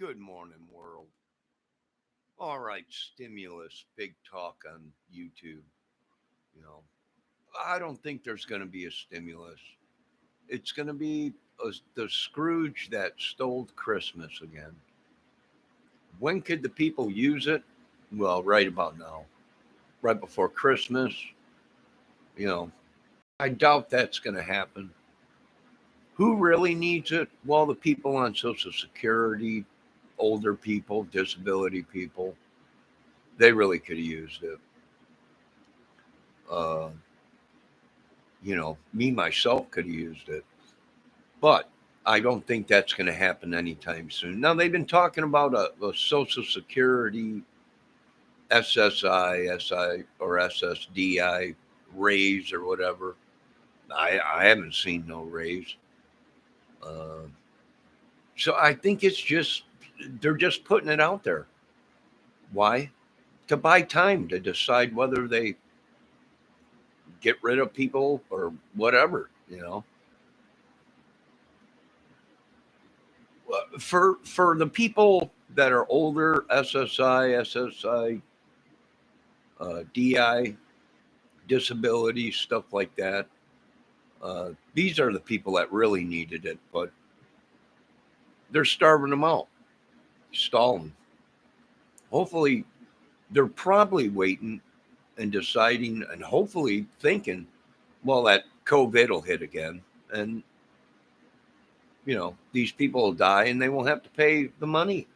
Good morning, world. All right, stimulus, big talk on YouTube. You know, I don't think there's going to be a stimulus. It's going to be the Scrooge that stole Christmas again. When could the people use it? Well, right about now, right before Christmas. You know, I doubt that's going to happen. Who really needs it? Well, the people on Social Security, older people, disability people, they really could have used it. Uh, me myself could have used it, but I don't think that's going to happen anytime soon. Now they've been talking about a Social Security SSI or SSDI raise or whatever. I haven't seen no raise. Uh, so I think it's just they're just putting it out there. Why? To buy time to decide whether they get rid of people or whatever. For the people that are older, SSI, DI, disability, stuff like that. These are the people that really needed it, but they're starving them out, stalling. Hopefully, they're probably waiting and deciding and hopefully thinking, well, that COVID will hit again. And, these people will die and they won't have to pay the money.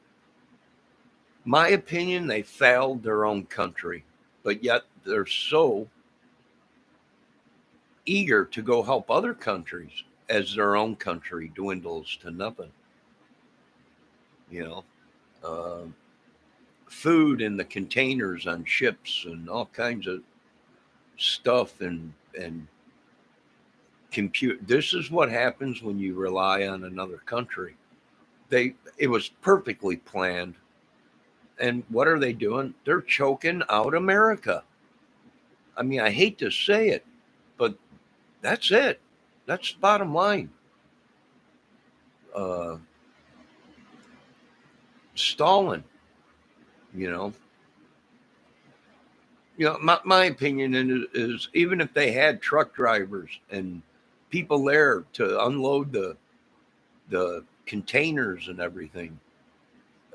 My opinion, they failed their own country, but yet they're so eager to go help other countries as their own country dwindles to nothing. You know, uh, food in the containers on ships and all kinds of stuff and compute. This is what happens when you rely on another country. It was perfectly planned. And what are they doing? They're choking out America. I mean, I hate to say it, but that's it. That's the bottom line. Uh, Stalin, you know. My opinion is even if they had truck drivers and people there to unload the containers and everything,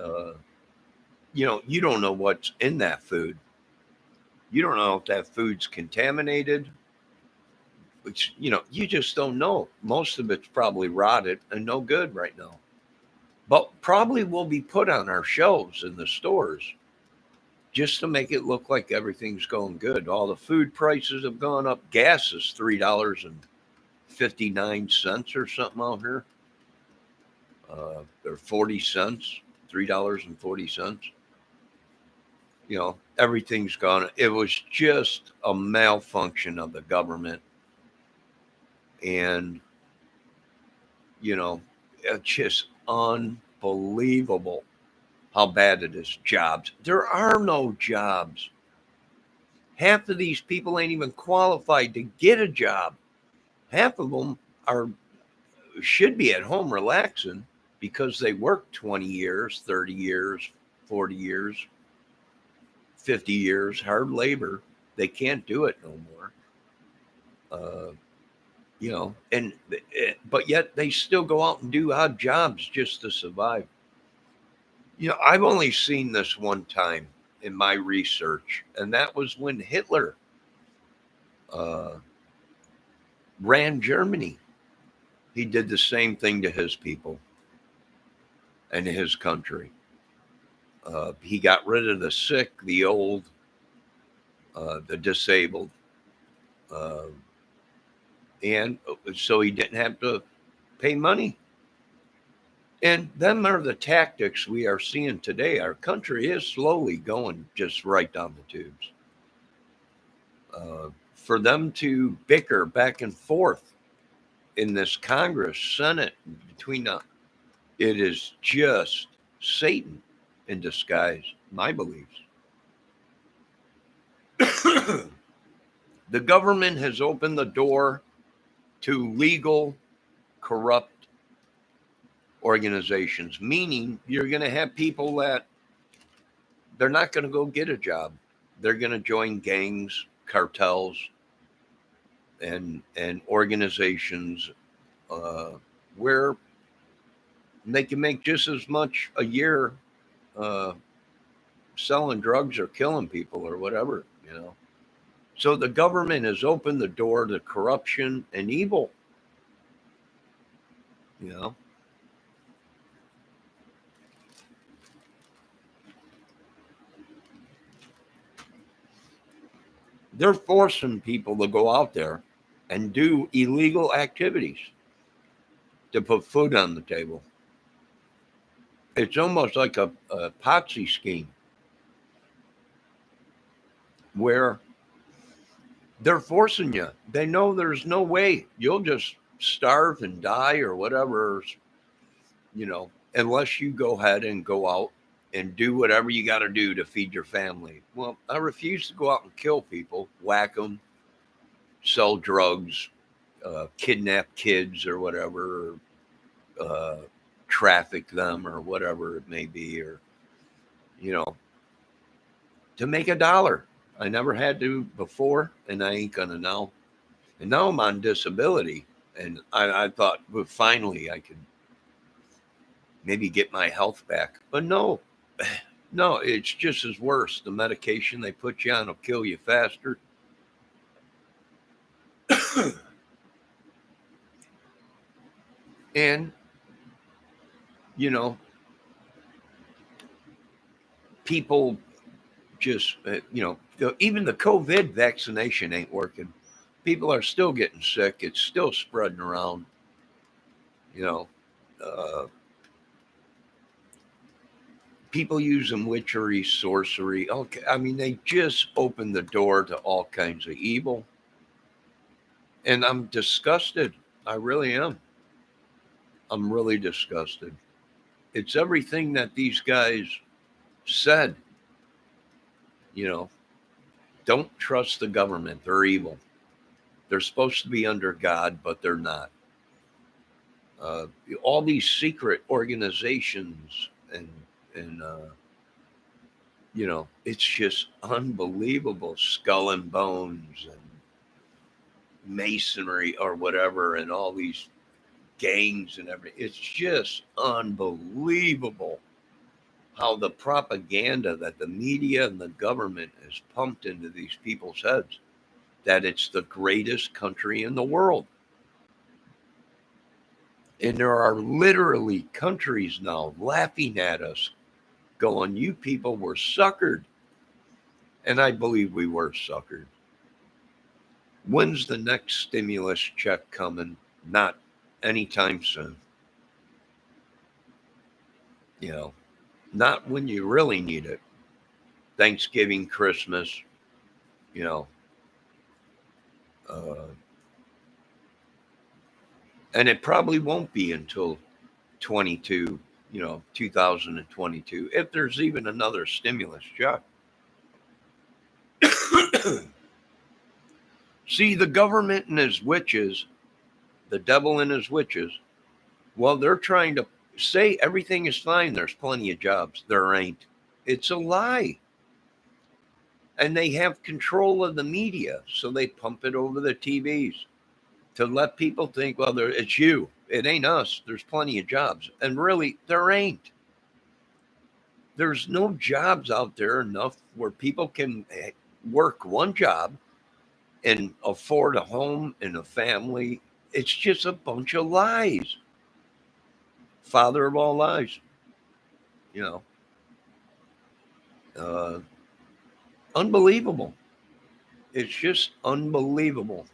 uh, you don't know what's in that food. You don't know if that food's contaminated, which you just don't know. Most of it's probably rotted and no good right now, but probably will be put on our shelves in the stores just to make it look like everything's going good. All the food prices have gone up. Gas is $3.59 or something out here, or 40 cents, $3.40. Everything's gone. It was just a malfunction of the government, and it's just unbelievable how bad it is. Jobs. There are no jobs. Half of these people ain't even qualified to get a job. Half of them are should be at home relaxing because they worked 20 years, 30 years, 40 years, 50 years, hard labor. They can't do it no more. And but yet they still go out and do odd jobs just to survive. I've only seen this one time in my research, and that was when Hitler uh, ran Germany. He did the same thing to his people and his country. He got rid of the sick, the old, the disabled, uh, and so he didn't have to pay money. And them are the tactics we are seeing today. Our country is slowly going just right down the tubes. For them to bicker back and forth in this Congress, Senate, between it is just Satan in disguise, my beliefs. The government has opened the door to legal, corrupt organizations, meaning you're going to have people that they're not going to go get a job. They're going to join gangs, cartels, and organizations uh, where they can make just as much a year uh, selling drugs or killing people or whatever, you know. So the government has opened the door to corruption and evil, you know. They're forcing people to go out there and do illegal activities to put food on the table. It's almost like a Ponzi scheme where they're forcing you. They know there's no way you'll just starve and die or whatever, you know, unless you go ahead and go out and do whatever you got to do to feed your family. Well, I refuse to go out and kill people, whack them, sell drugs, kidnap kids or whatever, or, traffic them or whatever it may be, or, you know, to make a dollar. I never had to before, and I ain't gonna now. And now I'm on disability, and I thought, well, finally I could maybe get my health back. But no, no, it's just as worse. The medication they put you on will kill you faster. And, you know, people just, even the COVID vaccination ain't working. People are still getting sick. It's still spreading around, you know. Uh, People using witchery, sorcery. Okay, I mean, they just opened the door to all kinds of evil. And I'm disgusted. I really am. I'm really disgusted. It's everything that these guys said, you know, don't trust the government. They're evil. They're supposed to be under God, but they're not. Uh, all these secret organizations and it's just unbelievable. Skull and Bones and Masonry or whatever, and all these gangs and everything. It's just unbelievable how the propaganda that the media and the government has pumped into these people's heads that it's the greatest country in the world. And there are literally countries now laughing at us, going, you people were suckered. And I believe we were suckered. When's the next stimulus check coming? Not anytime soon. You know, not when you really need it. Thanksgiving, Christmas, you know. Uh, and it probably won't be until 2022, if there's even another stimulus check. See, the government and his witches, the devil and his witches, well, they're trying to say everything is fine. There's plenty of jobs. There ain't. It's a lie. And they have control of the media. So they pump it over the TVs to let people think, well, it's you. It ain't us. There's plenty of jobs. And really, there ain't. There's no jobs out there enough where people can work one job and afford a home and a family. It's just a bunch of lies. Father of all lies, you know. Uh, Unbelievable. It's just unbelievable.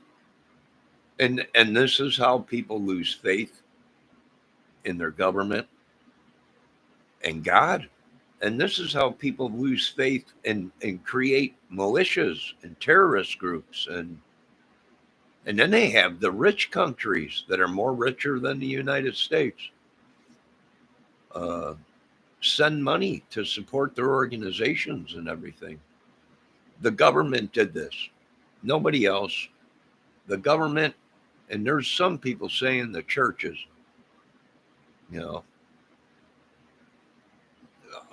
And this is how people lose faith in their government and God. And this is how people lose faith and create militias and terrorist groups. And then they have the rich countries that are more richer than the United States uh, send money to support their organizations and everything. The government did this. Nobody else. The government, and there's some people saying the churches, you know,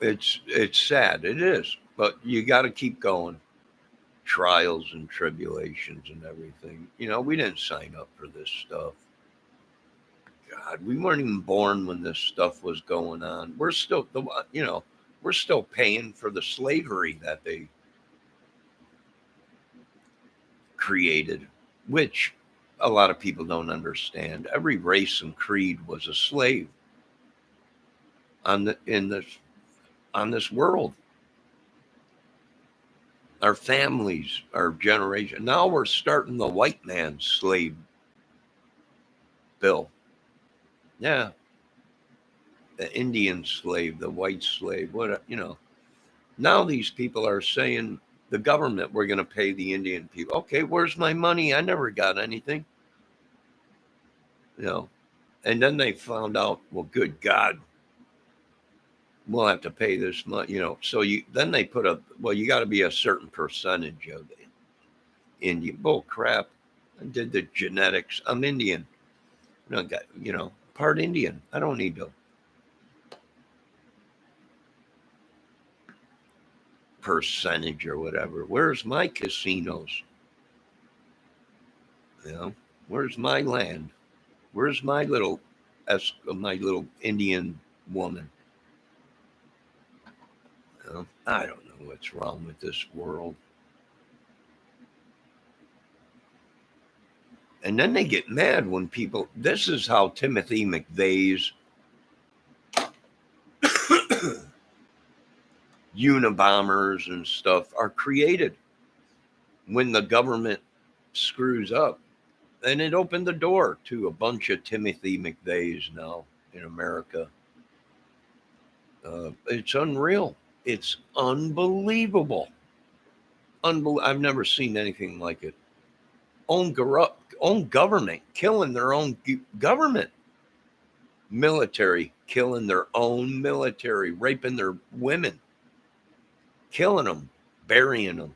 It's sad. It is, but you got to keep going. Trials and tribulations and everything. We didn't sign up for this stuff. God, we weren't even born when this stuff was going on. We're still paying for the slavery that they created, which a lot of people don't understand. Every race and creed was a slave on the in this on this world. Our families, our generation. Now we're starting the white man's slave bill. Yeah, the Indian slave, the white slave. Now these people are saying the government, we're going to pay the Indian people. Okay, where's my money? I never got anything. You know, and then they found out, well, good God, we'll have to pay this much. So then they put you got to be a certain percentage of the Indian. Bull crap. I did the genetics. I'm Indian. Part Indian. I don't need to percentage or whatever. Where's my casinos? You know, where's my land? Where's my little Indian woman? I don't know what's wrong with this world. And then they get mad when people. This is how Timothy McVeigh's Unabombers and stuff are created when the government screws up. And it opened the door to a bunch of Timothy McVeighs now in America. It's unreal. It's unbelievable. I've never seen anything like it. Own government killing their own government. Military killing their own military, raping their women, killing them, burying them.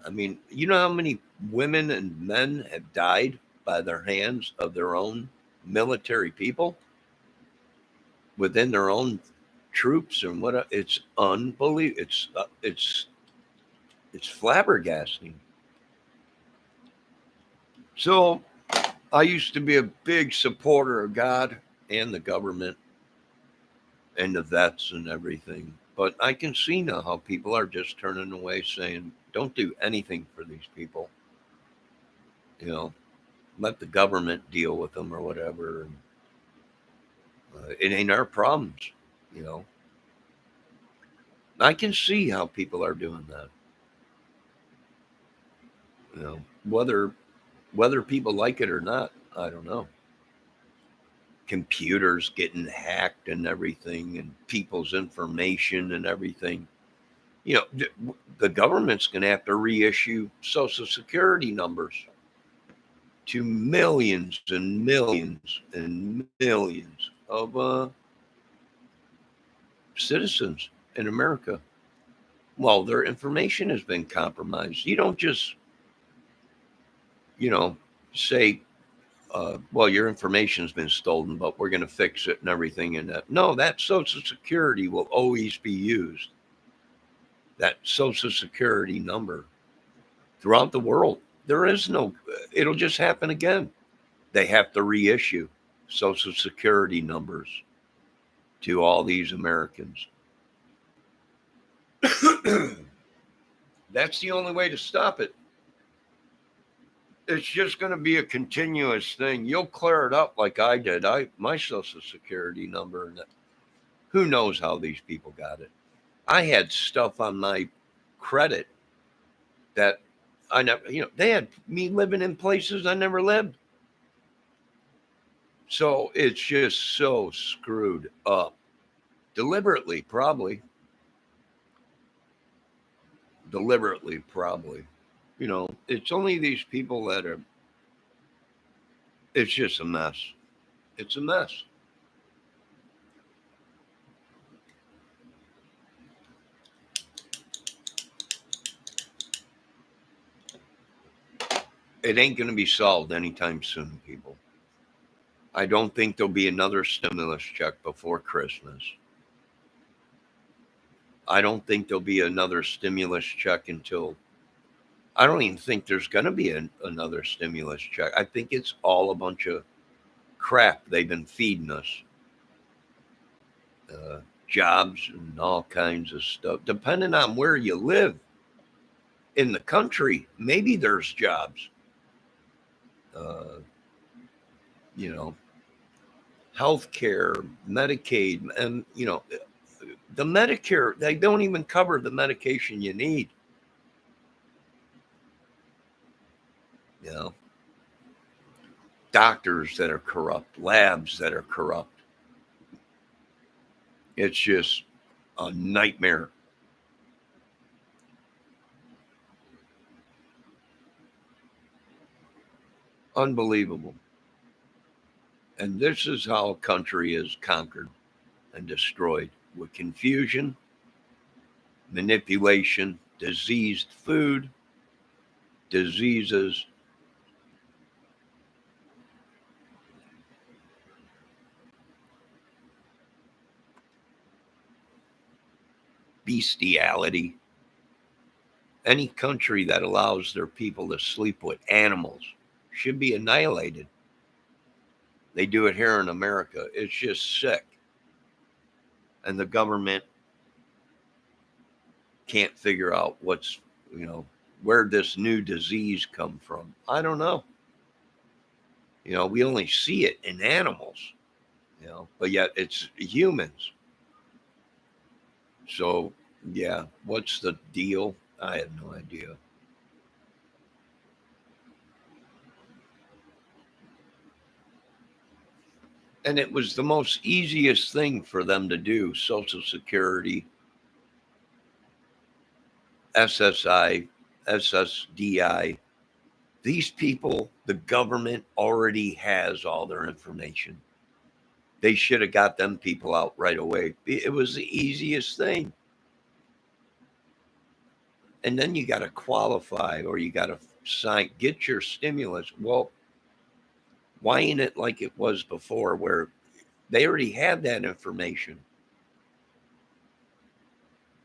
I mean, you know how many women and men have died by their hands of their own military people within their own troops and what? It's unbelievable. It's flabbergasting. So I used to be a big supporter of God and the government and the vets and everything. But I can see now how people are just turning away saying, don't do anything for these people. Let the government deal with them or whatever. It ain't our problems. You know, I can see how people are doing that. Whether people like it or not, I don't know. Computers getting hacked and everything, and people's information and everything. The government's going to have to reissue Social Security numbers to millions and millions and millions of citizens in America. Well, their information has been compromised. You don't just, say, well, your information's been stolen, but we're going to fix it and everything. And no, that Social Security will always be used. That Social Security number throughout the world. There is no, it'll just happen again. They have to reissue Social Security numbers to all these Americans. That's the only way to stop it. It's just going to be a continuous thing. You'll clear it up like I did. My Social Security number, and who knows how these people got it. I had stuff on my credit that I never, they had me living in places I never lived. So it's just so screwed up. Deliberately, probably. It's only these people that are, it's just a mess. It's a mess. It ain't going to be solved anytime soon, people. I don't think there'll be another stimulus check before Christmas. I don't think there'll be another stimulus check until, I don't even think there's going to be another stimulus check. I think it's all a bunch of crap they've been feeding us. Jobs and all kinds of stuff. Depending on where you live in the country, maybe there's jobs. Uh, you know, healthcare, Medicaid, and the Medicare, they don't even cover the medication you need. You know, doctors that are corrupt, labs that are corrupt. It's just a nightmare. Unbelievable. And this is how a country is conquered and destroyed, with confusion, manipulation, diseased food, diseases. Bestiality. Any country that allows their people to sleep with animals should be annihilated. They do it here in America. It's just sick. And the government can't figure out where this new disease come from. I don't know. We only see it in animals, but yet it's humans. So, yeah, what's the deal? I have no idea. And it was the most easiest thing for them to do. Social Security, SSI, ssdi. These people, the government already has all their information. They should have got them people out right away. It was the easiest thing. And then you got to qualify, or you got to get your stimulus. Well, why ain't it like it was before, where they already had that information?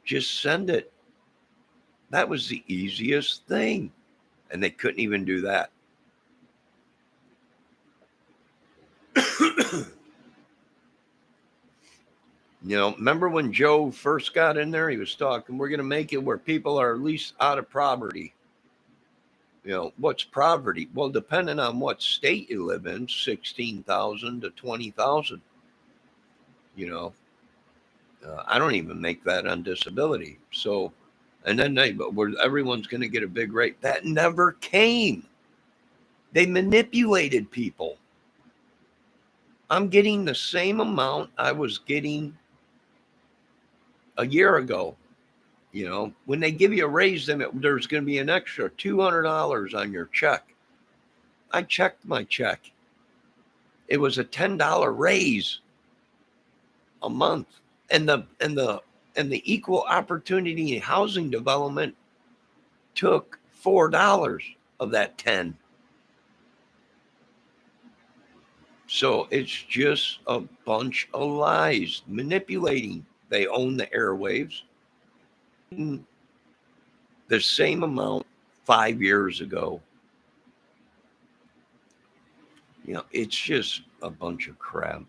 Just send it. That was the easiest thing. And they couldn't even do that. Remember when Joe first got in there? He was talking, we're going to make it where people are at least out of poverty. What's poverty? Well, depending on what state you live in, 16,000 to 20,000. I don't even make that on disability. So, and then everyone's going to get a big rate. That never came. They manipulated people. I'm getting the same amount I was getting a year ago. When they give you a raise, then there's going to be an extra $200 on your check. I checked my check. It was a $10 raise a month, and the equal opportunity housing development took $4 of that 10. So it's just a bunch of lies, manipulating. They own the airwaves. The same amount 5 years ago. It's just a bunch of crap.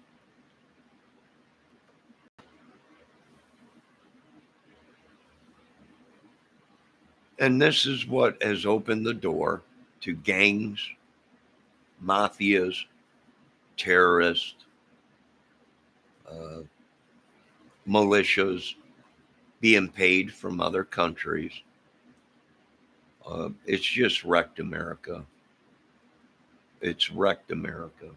And this is what has opened the door to gangs, mafias, terrorists, militias being paid from other countries. It's just wrecked America. It's wrecked America.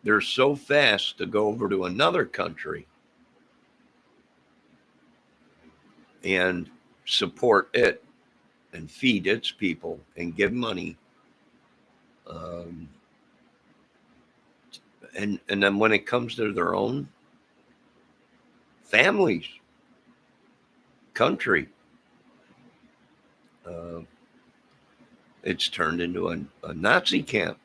They're so fast to go over to another country and support it and feed its people and give money. And then when it comes to their own families, country, it's turned into a Nazi camp.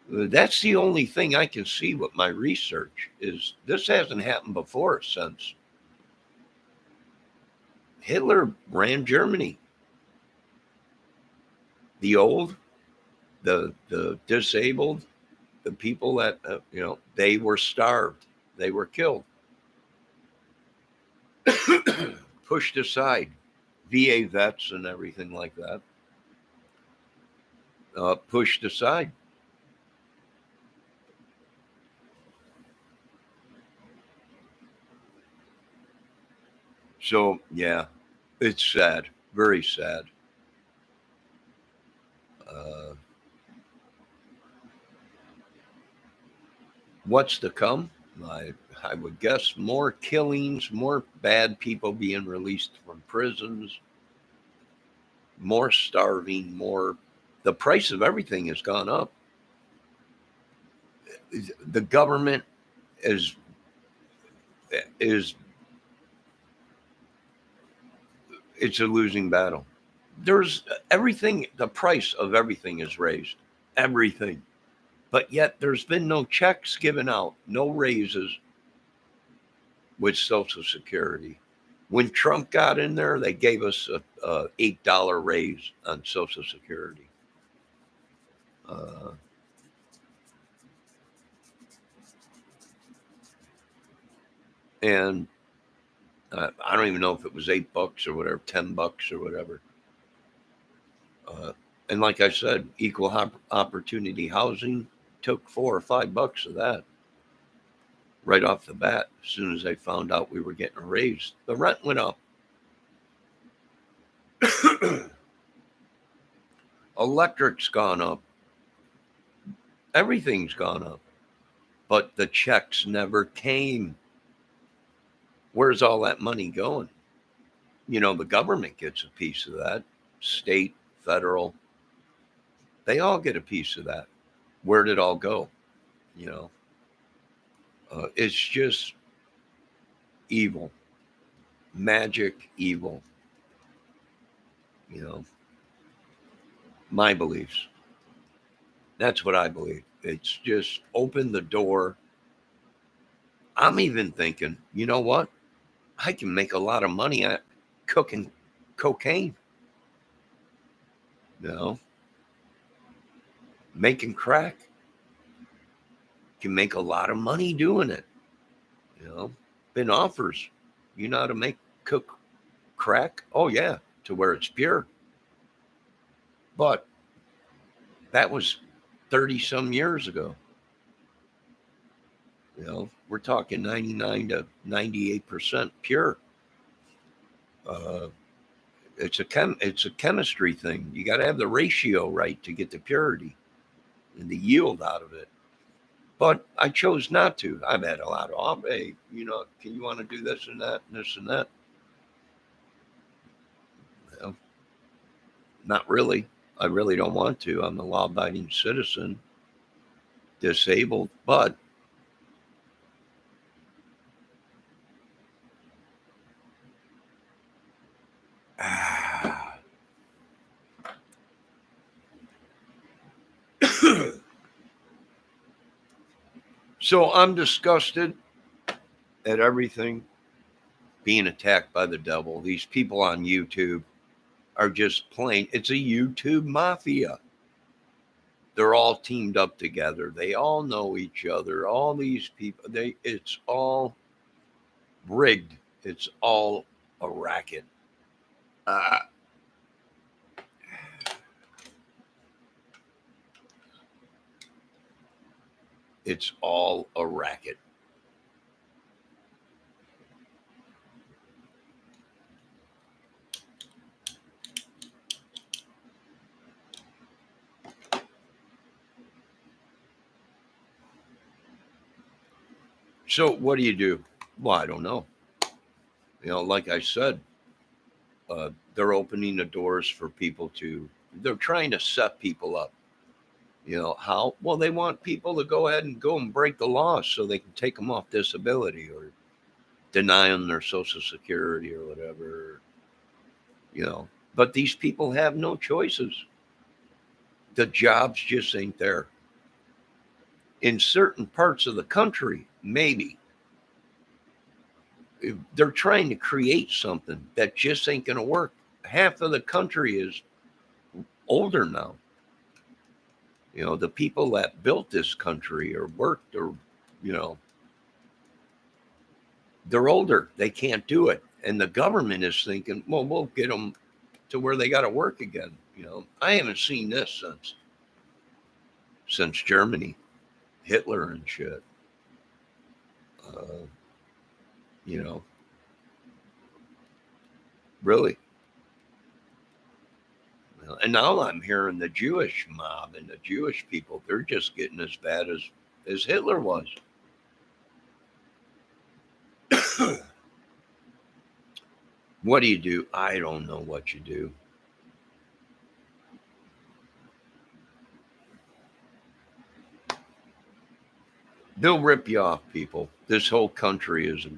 That's the only thing I can see with my research is this hasn't happened before since Hitler ran Germany. The old, the disabled, the people that they were starved, they were killed, pushed aside. VA vets and everything like that, pushed aside. So yeah, it's sad, very sad. Uh, what's to come? I, I would guess more killings, more bad people being released from prisons, more starving, more. The price of everything has gone up. The government is is it's a losing battle. There's everything. The price of everything is raised. Everything, but yet there's been no checks given out, no raises with Social Security. When Trump got in there, they gave us a $8 raise on Social Security. Uh, and I don't even know if it was $8 or whatever, $10 or whatever. Uh, and like I said, equal opportunity housing took $4 or $5 of that right off the bat. As soon as they found out we were getting a raise, the rent went up. Electric's gone up. Everything's gone up. But the checks never came. Where's all that money going? The government gets a piece of that, state, federal, they all get a piece of that. Where did it all go? You know, it's just evil, magic, evil. You know, my beliefs. That's what I believe. It's just opened the door. I'm even thinking, you know what? I can make a lot of money at cooking cocaine. You know, making crack. Can make a lot of money doing it. You know, been offers. You know how to cook crack? Oh yeah, to where it's pure. But that was 30 some years ago. We're talking 99 to 98% pure. Uh, it's a chemistry thing. You got to have the ratio right to get the purity and the yield out of it. But I chose not to. I've had a lot of, hey, can you want to do this and that and this and that? Well, not really. I really don't want to. I'm a law abiding citizen, disabled, but so I'm disgusted at everything being attacked by the devil. These people on YouTube are just plain, it's a YouTube mafia. They're all teamed up together. They all know each other. All these people, it's all rigged. It's all a racket. Uh, it's all a racket. So what do you do? Well, I don't know. Like I said, they're opening the doors for people they're trying to set people up. How? Well, they want people to go ahead and go and break the law so they can take them off disability or deny them their social security or whatever. But these people have no choices. The jobs just ain't there. In certain parts of the country, maybe. They're trying to create something that just ain't going to work. Half of the country is older now. You know, the people that built this country or worked or, you know, they're older. They can't do it. And the government is thinking, well, we'll get them to where they got to work again. You know, I haven't seen this since Germany, Hitler and shit. Uh, you know, really. And now I'm hearing the Jewish mob and the Jewish people, they're just getting as bad as Hitler was. What do you do? I don't know what you do. They'll rip you off, people. This whole country is a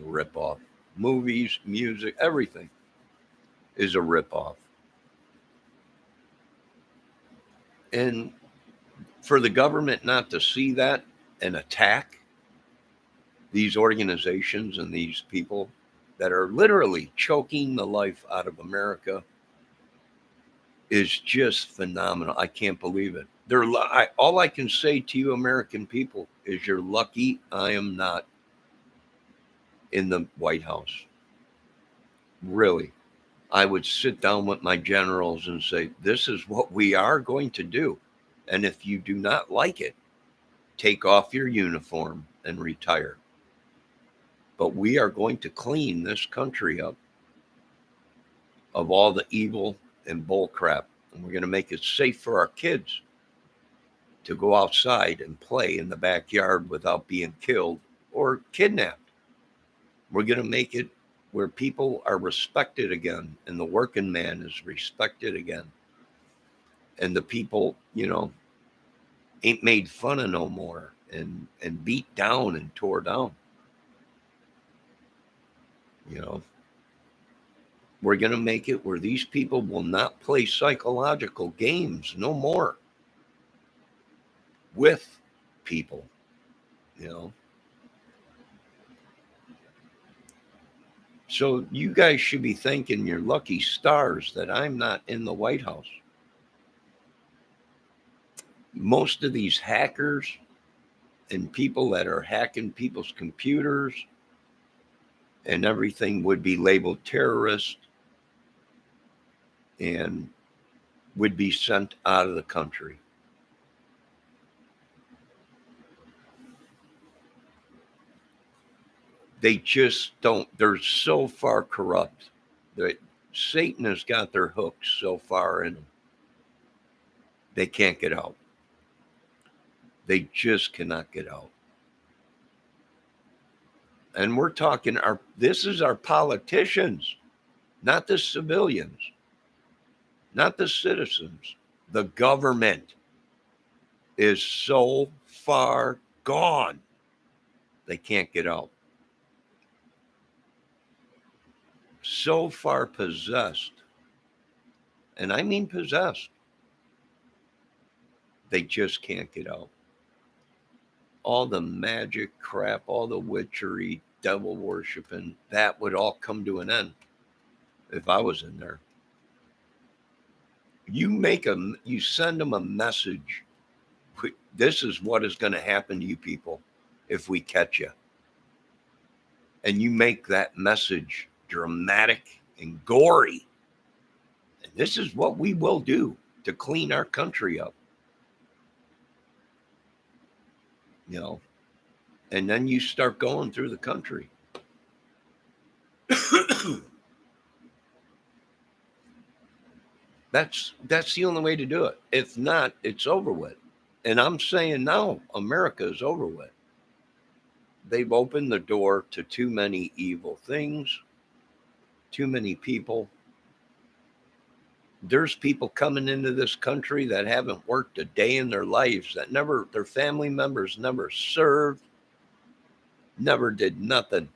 rip off. Movies, music, everything is a rip off. And for the government not to see that and attack these organizations and these people that are literally choking the life out of America is just phenomenal. I can't believe it. All I can say to you, American people, is you're lucky I am not in the White House. Really. I would sit down with my generals and say, this is what we are going to do. And if you do not like it, take off your uniform and retire. But we are going to clean this country up of all the evil and bull crap. And we're going to make it safe for our kids to go outside and play in the backyard without being killed or kidnapped. We're going to make it where people are respected again and the working man is respected again. And the people, you know, ain't made fun of no more and beat down and tore down. You know, we're going to make it where these people will not play psychological games no more with people, you know. So you guys should be thanking your lucky stars that I'm not in the White House. Most of these hackers and people that are hacking people's computers and everything would be labeled terrorist and would be sent out of the country. They just don't, they're so far corrupt that Satan has got their hooks so far in them. They can't get out. They just cannot get out. And we're talking this is our politicians, not the civilians, not the citizens. The government is so far gone, they can't get out. So far possessed, and I mean possessed, they just can't get out. All the magic crap, all the witchery, devil worshiping, that would all come to an end if I was in there. You send them a message. This is what is going to happen to you people if we catch you. And you make that message dramatic and gory. And this is what we will do to clean our country up. You know, and then you start going through the country. That's the only way to do it. If not, it's over with. And I'm saying now, America is over with. They've opened the door to too many evil things, too many people. There's people coming into this country that haven't worked a day in their lives, that their family members never served, never did nothing.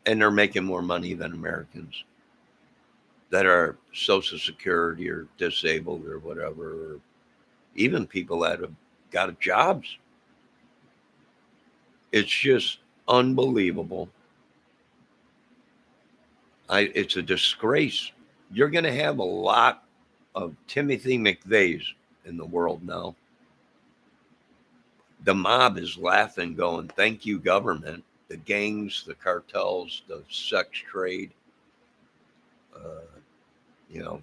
And they're making more money than Americans that are Social Security or disabled or whatever, or even people that have got jobs. It's just unbelievable. It's a disgrace. You're going to have a lot of Timothy McVeighs in the world now. The mob is laughing, going, "Thank you, government." The gangs, the cartels, the sex trade. Uh, you know,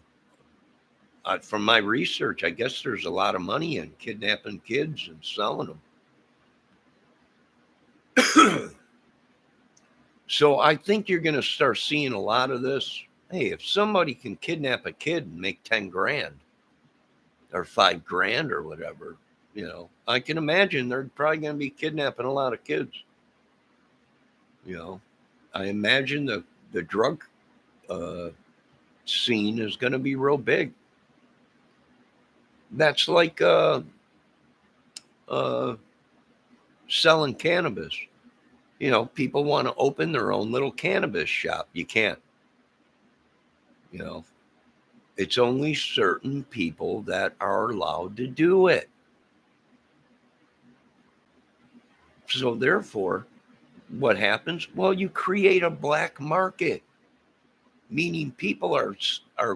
from my research, I guess there's a lot of money in kidnapping kids and selling them. So I think you're going to start seeing a lot of this. Hey, if somebody can kidnap a kid and make 10 grand or 5 grand or whatever, I can imagine they're probably going to be kidnapping a lot of kids. I imagine the drug scene is going to be real big. That's like selling cannabis. People want to open their own little cannabis shop. You can't. It's only certain people that are allowed to do it. So therefore, what happens? Well, you create a black market, meaning people are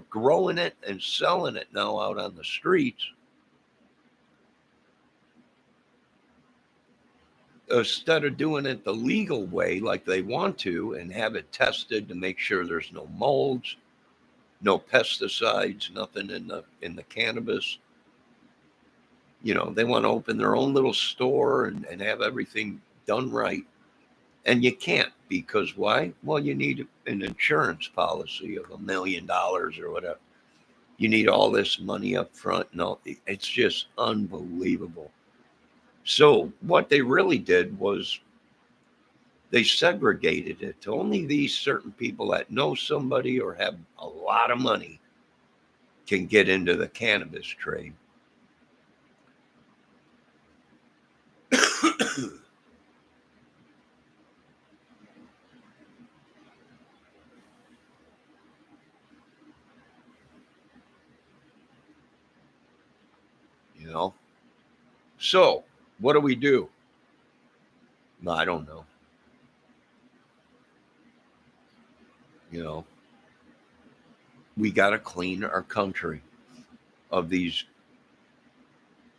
growing it and selling it now out on the streets. Instead of doing it the legal way like they want to and have it tested to make sure there's no molds, no pesticides, nothing in the cannabis. They want to open their own little store and have everything done right. And you can't, because why? Well, you need an insurance policy of $1 million or whatever. You need all this money up front. No, it's just unbelievable. So what they really did was they segregated it to only these certain people that know somebody or have a lot of money can get into the cannabis trade. So what do we do? No, I don't know. We got to clean our country of these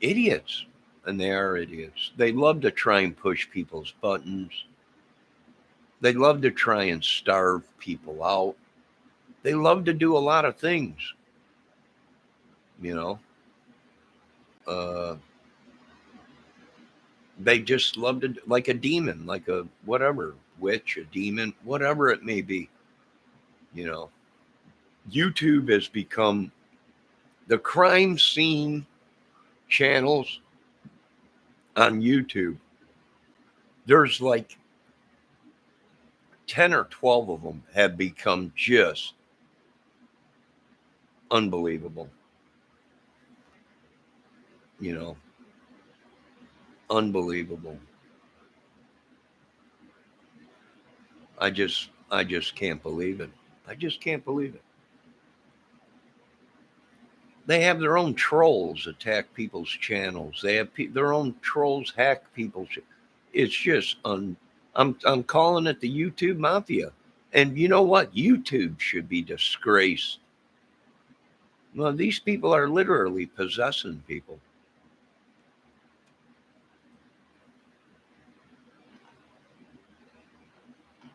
idiots. And they are idiots. They love to try and push people's buttons. They love to try and starve people out. They love to do a lot of things. They just love to, like a demon, like a whatever, witch, a demon, whatever it may be. YouTube has become the crime scene channels on YouTube. There's like 10 or 12 of them have become just unbelievable. Unbelievable. I just can't believe it. I just can't believe it. They have their own trolls attack people's channels. They have their own trolls hack people's. It's just I'm calling it the YouTube mafia. And you know what? YouTube should be disgraced. Well, these people are literally possessing people.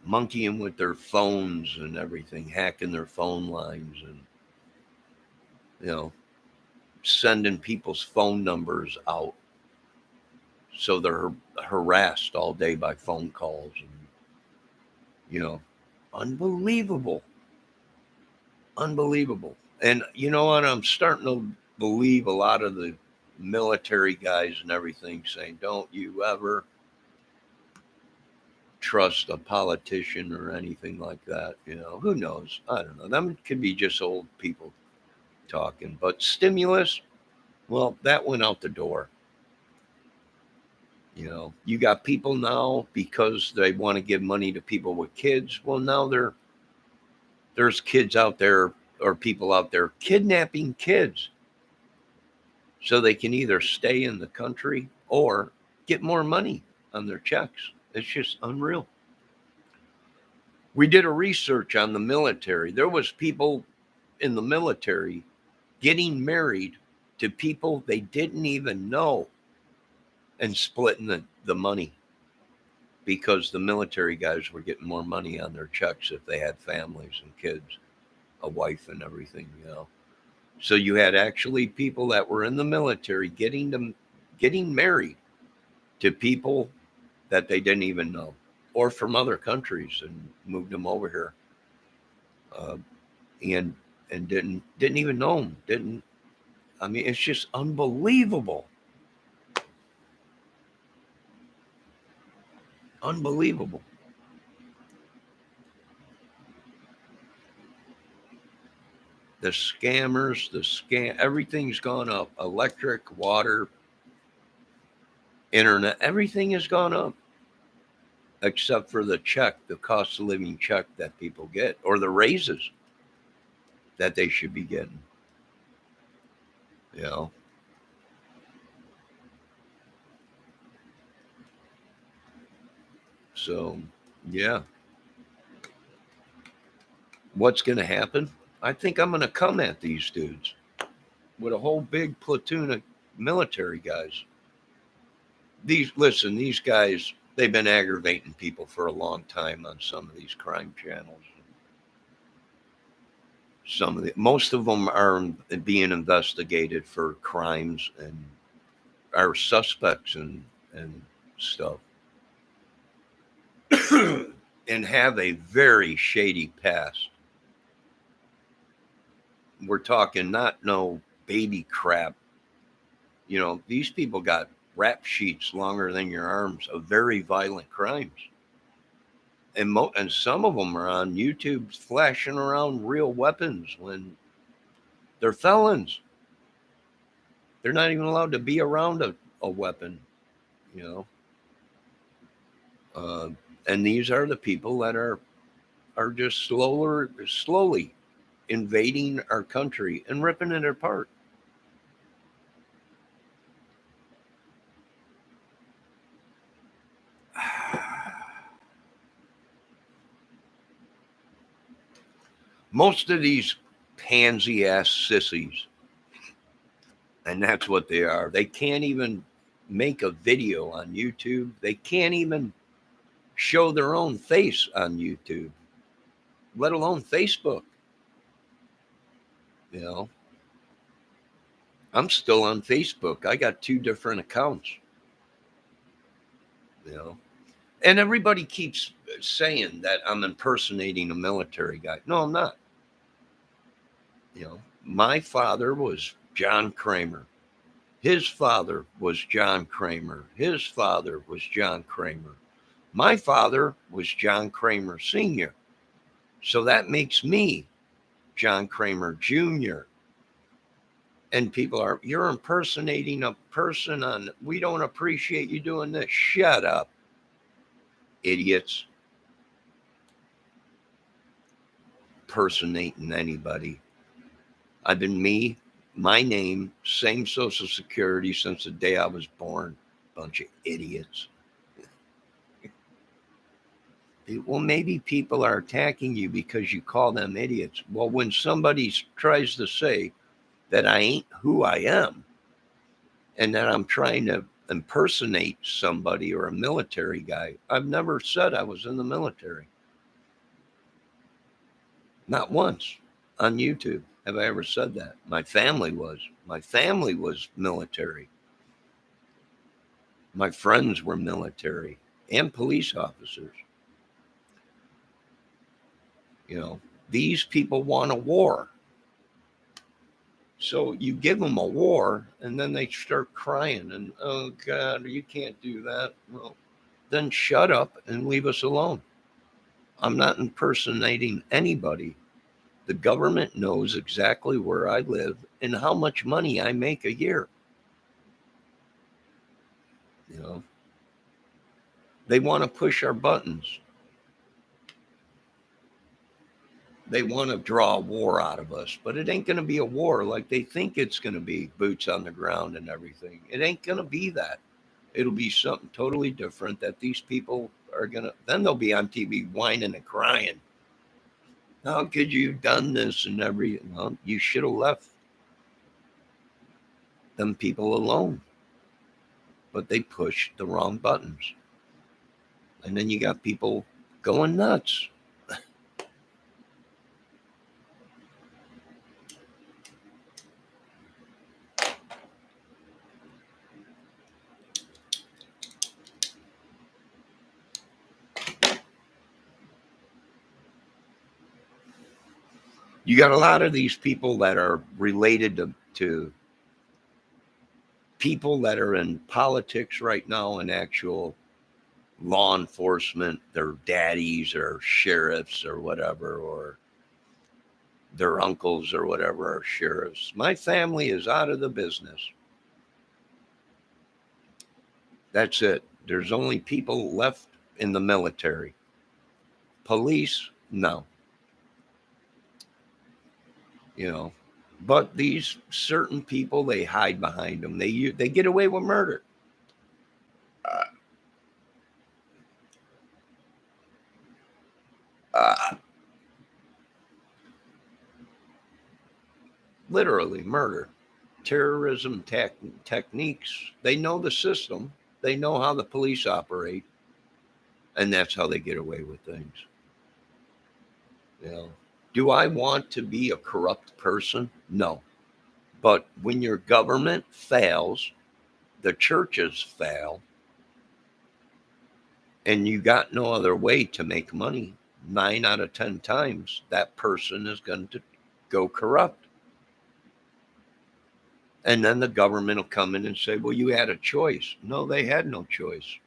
Monkeying with their phones and everything, hacking their phone lines and, sending people's phone numbers out. So they're harassed all day by phone calls and, unbelievable. Unbelievable. And you know what? I'm starting to believe a lot of the military guys and everything saying, don't you ever trust a politician or anything like that. Who knows? I don't know. That could be just old people talking. But stimulus, well, that went out the door. You got people now because they want to give money to people with kids. Well, now there's kids out there or people out there kidnapping kids. so they can either stay in the country or get more money on their checks. It's just unreal. We did a research on the military. There was people in the military getting married to people they didn't even know and splitting the money because the military guys were getting more money on their checks if they had families and kids, a wife and everything, you know. So you had actually people that were in the military getting married to people that they didn't even know, or from other countries, and moved them over here, uh, and didn't even know them. Didn't I mean? It's just unbelievable, unbelievable. The scammers, everything's gone up. Electric, water, internet, everything has gone up except for the check, the cost of living check that people get, or the raises that they should be getting. You know, so yeah, what's going to happen? I think I'm going to come at these dudes with a whole big platoon of military guys. These guys, they've been aggravating people for a long time on some of these crime channels. Most of them are being investigated for crimes and are suspects and stuff, and have a very shady past. We're talking not no baby crap. You know, these people got rap sheets longer than your arms of very violent crimes. And some of them are on YouTube flashing around real weapons when they're felons. They're not even allowed to be around a weapon, you know. Uh, and these are the people that are just slowly invading our country and ripping it apart. Most of these pansy ass sissies, and that's what they are. They can't even make a video on YouTube. They can't even show their own face on YouTube, let alone Facebook. You know, I'm still on Facebook. I got two different accounts. You know, and everybody keeps saying that I'm impersonating a military guy. No, I'm not. You know, my father was John Kramer. His father was John Kramer. His father was John Kramer. My father was John Kramer Sr. So that makes me John Kramer Jr. And people are, you're impersonating a person on, we don't appreciate you doing this. Shut up, idiots. Impersonating anybody. I've been me, my name, same social security since the day I was born. Bunch of idiots. Well, maybe people are attacking you because you call them idiots. Well, when somebody tries to say that I ain't who I am and that I'm trying to impersonate somebody or a military guy, I've never said I was in the military. Not once on YouTube have I ever said that. My family was. My family was military. My friends were military and police officers. You know, these people want a war. So you give them a war and then they start crying and, oh God, you can't do that. Well, then shut up and leave us alone. I'm not impersonating anybody. The government knows exactly where I live and how much money I make a year. You know, they want to push our buttons. They want to draw a war out of us, but it ain't going to be a war like they think it's going to be, boots on the ground and everything. It ain't going to be that. It'll be something totally different that these people are going to, then they'll be on TV whining and crying. How could you have done this and everything? Well, you should have left them people alone. But they pushed the wrong buttons. And then you got people going nuts. You got a lot of these people that are related to people that are in politics right now and actual law enforcement. Their daddies or sheriffs or whatever, or their uncles or whatever are sheriffs. My family is out of the business. That's it. There's only people left in the military. Police, no. You know, but these certain people, they hide behind them. They get away with murder. Literally murder, terrorism techniques. They know the system. They know how the police operate, and that's how they get away with things. You know, do I want to be a corrupt person? No. But when your government fails, the churches fail, and you got no other way to make money, 9 out of 10 times that person is going to go corrupt. And then the government will come in and say, well, you had a choice. No, they had no choice.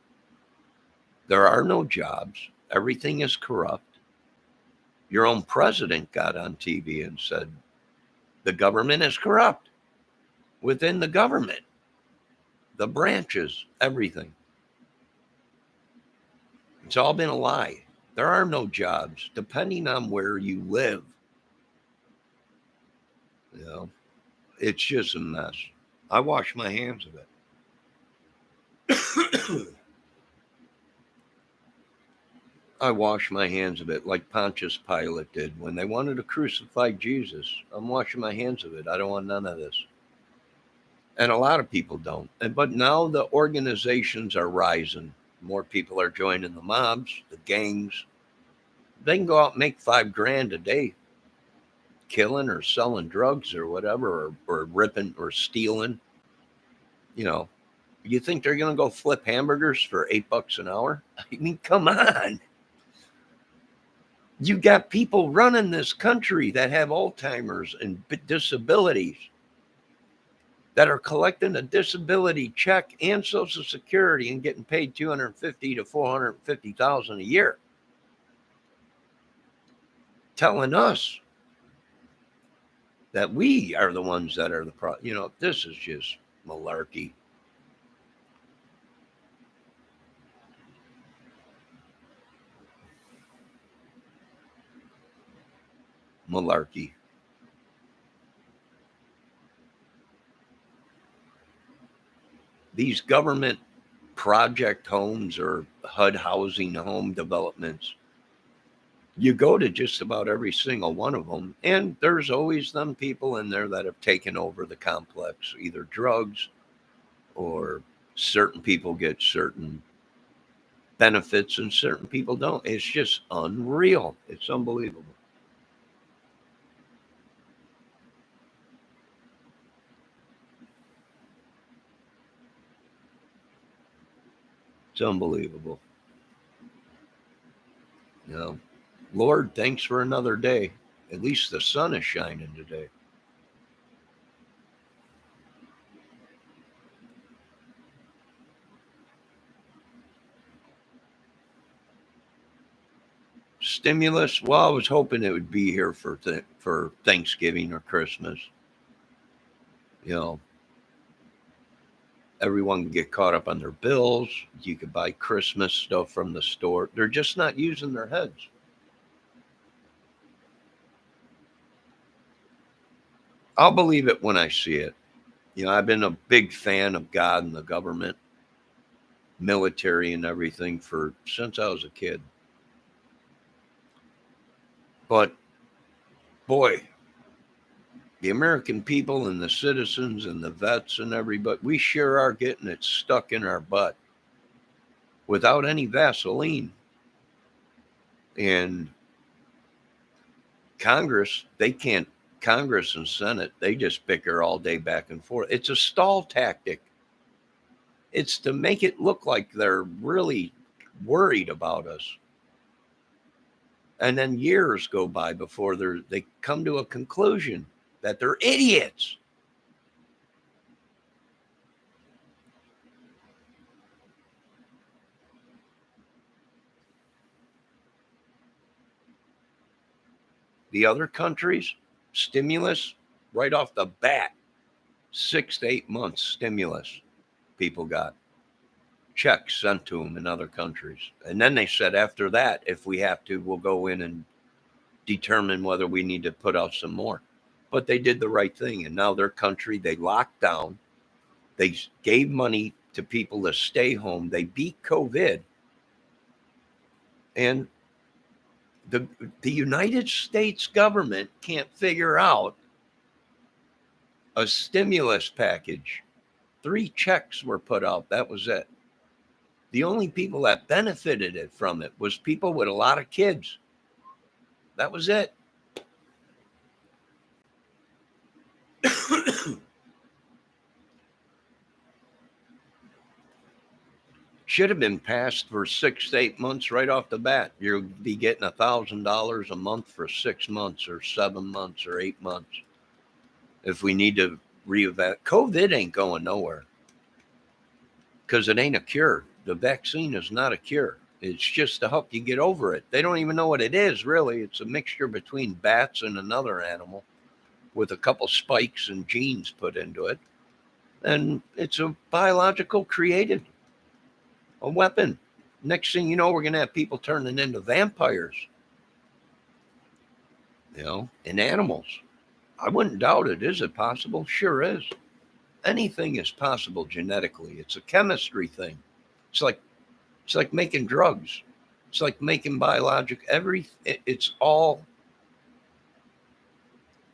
There are no jobs. Everything is corrupt. Your own president got on TV and said, the government is corrupt. Within the government, the branches, everything. It's all been a lie. There are no jobs, depending on where you live. You know, it's just a mess. I wash my hands of it. I wash my hands of it like Pontius Pilate did when they wanted to crucify Jesus. I'm washing my hands of it. I don't want none of this. And a lot of people don't. But now the organizations are rising. More people are joining the mobs, the gangs. They can go out and make $5,000 a day, killing or selling drugs or whatever, or ripping or stealing. You know, you think they're going to go flip hamburgers for $8 an hour? I mean, come on. You got people running this country that have Alzheimer's and disabilities that are collecting a disability check and Social Security and getting paid $250,000 to $450,000 a year, telling us that we are the ones that are the problem. You know, this is just malarkey. Malarkey. These government project homes or HUD housing home developments, you go to just about every single one of them, and there's always them people in there that have taken over the complex, either drugs or certain people get certain benefits and certain people don't. It's just unreal. It's unbelievable. It's unbelievable. You know, Lord, thanks for another day. At least the sun is shining today. Stimulus. Well, I was hoping it would be here for Thanksgiving or Christmas. You know, everyone can get caught up on their bills. You could buy Christmas stuff from the store. They're just not using their heads. I'll believe it when I see it. I've been a big fan of God and the government, military and everything since I was a kid. But boy, the American people and the citizens and the vets and everybody, we sure are getting it stuck in our butt without any Vaseline. And Congress and Senate, they just bicker all day back and forth. It's a stall tactic. It's to make it look like they're really worried about us. And then years go by before they come to a conclusion that they're idiots. The other countries, stimulus, right off the bat, 6 to 8 months stimulus people got. Checks sent to them in other countries. And then they said after that, if we have to, we'll go in and determine whether we need to put out some more. But they did the right thing. And now their country, they locked down. They gave money to people to stay home. They beat COVID. And the United States government can't figure out a stimulus package. 3 checks were put out. That was it. The only people that benefited from it was people with a lot of kids. That was it. Should have been passed for 6 to 8 months right off the bat. You'll be getting $1,000 a month for 6 months or 7 months or 8 months. If we need to reevaluate, COVID ain't going nowhere because it ain't a cure. The vaccine is not a cure. It's just to help you get over it. They don't even know what it is, really. It's a mixture between bats and another animal with a couple spikes and genes put into it. And it's a biological created, a weapon. Next thing you know, we're going to have people turning into vampires, and animals. I wouldn't doubt it. Is it possible? Sure is. Anything is possible genetically. It's a chemistry thing. It's like making drugs. It's like making biologic. It's all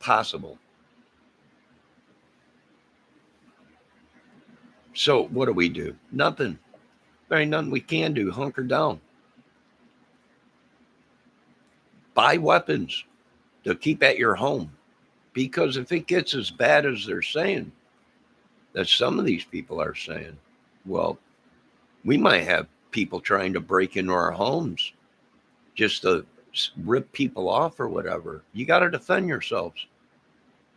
possible. So what do we do? Nothing. There ain't nothing we can do. Hunker down. Buy weapons to keep at your home. Because if it gets as bad as they're saying, that some of these people are saying, well, we might have people trying to break into our homes just to rip people off or whatever. You got to defend yourselves.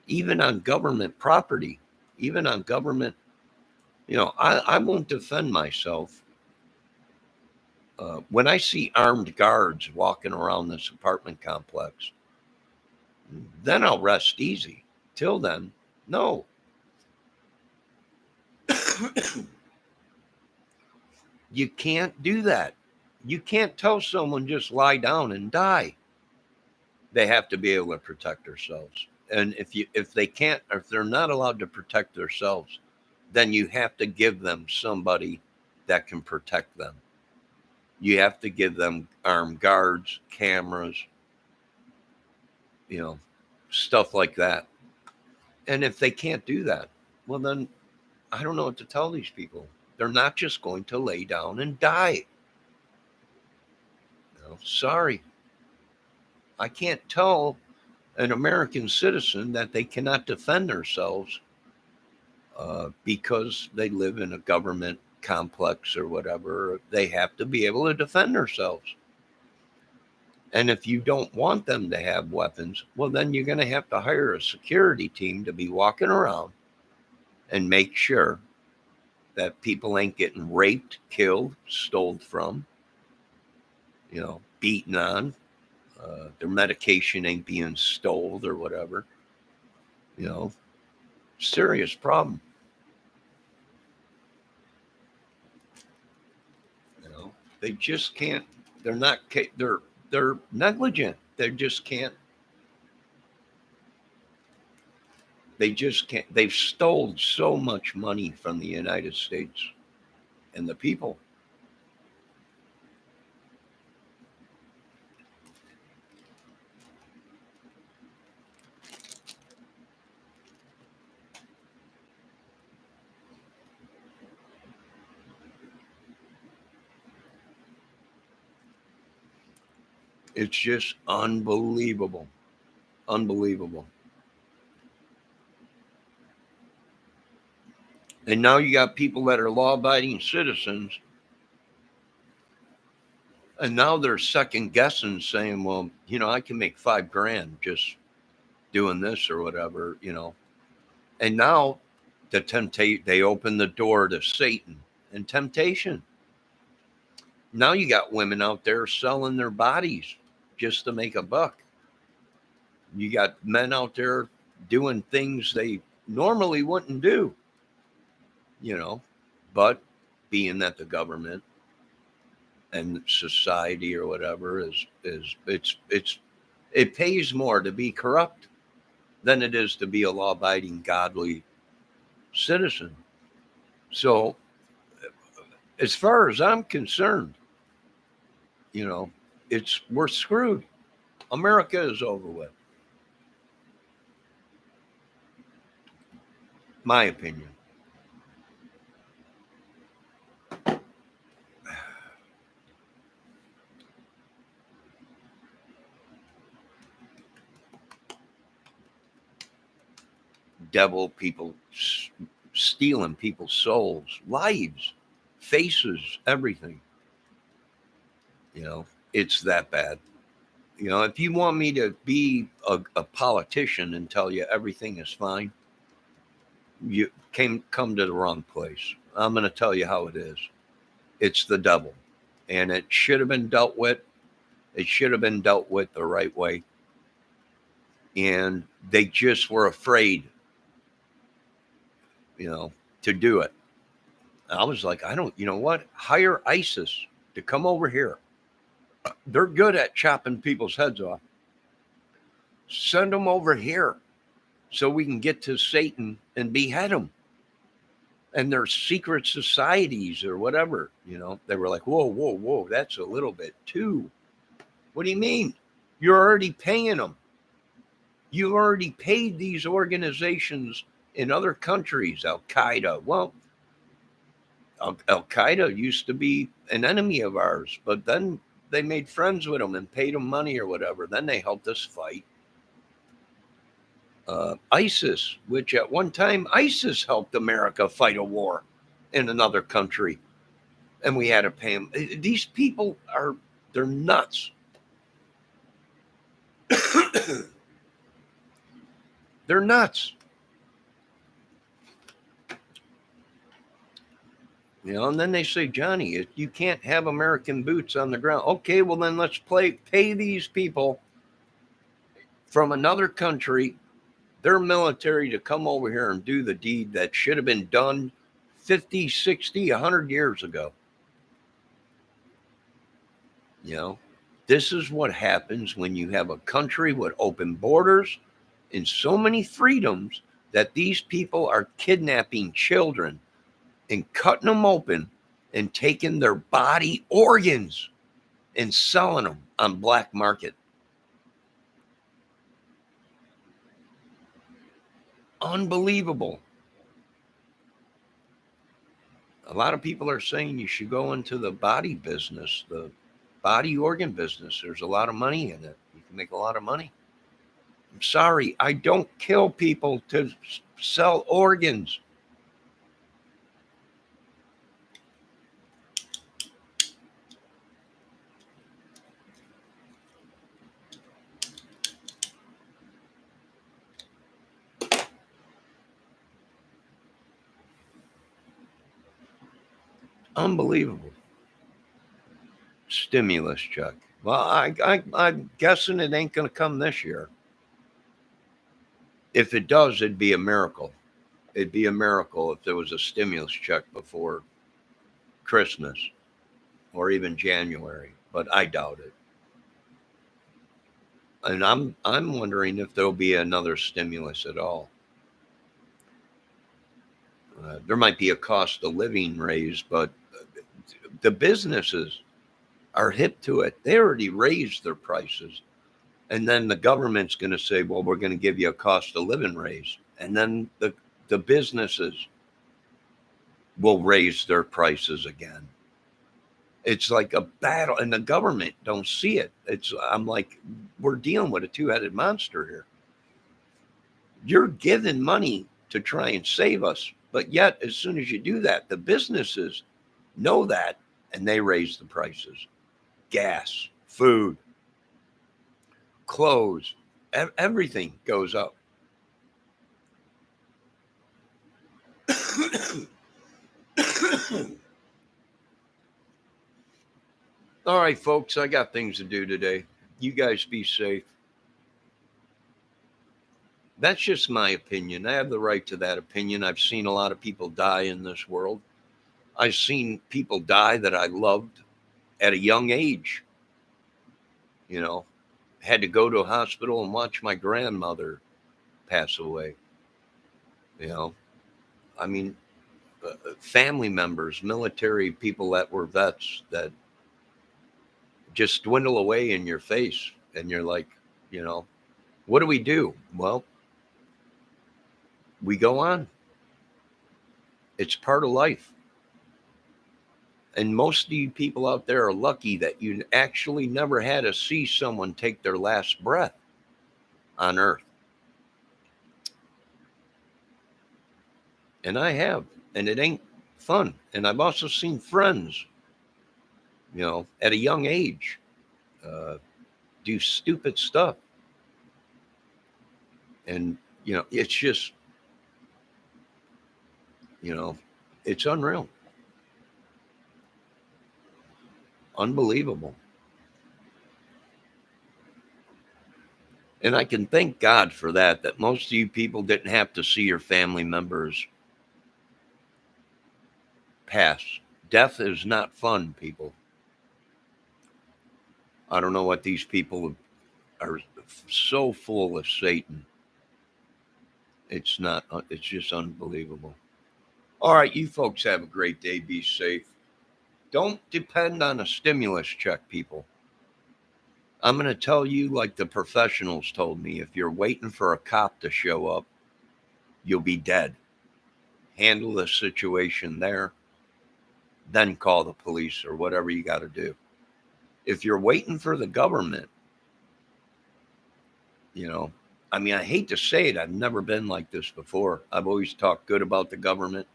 Even on government property, even on government, I won't defend myself. When I see armed guards walking around this apartment complex, then I'll rest easy. Till then, no. You can't do that. You can't tell someone just lie down and die. They have to be able to protect themselves. And if they can't, or if they're not allowed to protect themselves, then you have to give them somebody that can protect them. You have to give them armed guards, cameras, stuff like that. And if they can't do that, well, then I don't know what to tell these people. They're not just going to lay down and die. Sorry. I can't tell an American citizen that they cannot defend themselves because they live in a government complex or whatever. They have to be able to defend themselves. And if you don't want them to have weapons, well, then you're going to have to hire a security team to be walking around and make sure that people ain't getting raped, killed, stole from, beaten on. Their medication ain't being stole or whatever. Serious problem. They just can't. They're not. They're negligent. They just can't. They just can't. They've stole so much money from the United States and the people. It's just unbelievable. Unbelievable. And now you got people that are law abiding citizens, and now they're second guessing, saying, well, I can make $5,000 just doing this or whatever. And now they open the door to Satan and temptation. Now you got women out there selling their bodies just to make a buck. You got men out there doing things they normally wouldn't do, you know, but being that the government and society or whatever it pays more to be corrupt than it is to be a law-abiding, godly citizen. So, as far as I'm concerned, we're screwed. America is over with. My opinion. Devil, people stealing people's souls, lives, faces, everything. It's that bad. If you want me to be a politician and tell you everything is fine, you come to the wrong place. I'm going to tell you how it is. It's the devil, and it should have been dealt with. It should have been dealt with the right way, and they just were afraid, to do it. I was like, you know what? Hire ISIS to come over here. They're good at chopping people's heads off. Send them over here so we can get to Satan and behead them. And their secret societies or whatever, they were like, whoa, that's a little bit too. What do you mean? You're already paying them. You already paid these organizations in other countries, Al-Qaeda. Well, Al-Qaeda used to be an enemy of ours, but then they made friends with them and paid them money or whatever. Then they helped us fight. ISIS, which at one time ISIS helped America fight a war in another country, and we had to pay them. These people they're nuts. They're nuts. And then they say, Johnny, you can't have American boots on the ground. Okay, well then let's pay these people from another country, their military, to come over here and do the deed that should have been done 50, 60, 100 years ago. This is what happens when you have a country with open borders and so many freedoms that these people are kidnapping children and cutting them open and taking their body organs and selling them on black market. Unbelievable. A lot of people are saying you should go into the body business, the body organ business. There's a lot of money in it. You can make a lot of money. I'm sorry, I don't kill people to sell organs. Unbelievable. Stimulus check. Well, I'm guessing it ain't going to come this year. If it does, it'd be a miracle. It'd be a miracle if there was a stimulus check before Christmas or even January, but I doubt it. And I'm wondering if there'll be another stimulus at all. There might be a cost of living raise, but the businesses are hip to it. They already raised their prices. And then the government's going to say, well, we're going to give you a cost of living raise. And then the businesses will raise their prices again. It's like a battle, and the government don't see it. I'm like, we're dealing with a two-headed monster here. You're giving money to try and save us, but yet as soon as you do that, the businesses know that, and they raise the prices. Gas, food, clothes, everything goes up. All right, folks, I got things to do today. You guys be safe. That's just my opinion. I have the right to that opinion. I've seen a lot of people die in this world. I've seen people die that I loved at a young age. You know, had to go to a hospital and watch my grandmother pass away. You know, I mean, family members, military people that were vets that just dwindle away in your face. And you're like, you know, what do we do? Well, we go on. It's part of life. And most of you people out there are lucky that you actually never had to see someone take their last breath on Earth. And I have, and it ain't fun. And I've also seen friends, you know, at a young age, do stupid stuff. And, you know, it's just, you know, it's unreal. Unbelievable. And I can thank God for that most of you people didn't have to see your family members pass. Death is not fun, people. I don't know what these people are so full of Satan. It's not, it's just unbelievable. All right, you folks have a great day. Be safe. Don't depend on a stimulus check, people. I'm going to tell you like the professionals told me, if you're waiting for a cop to show up, you'll be dead. Handle the situation there, then call the police or whatever you got to do. If you're waiting for the government, you know, I mean, I hate to say it, I've never been like this before. I've always talked good about the government.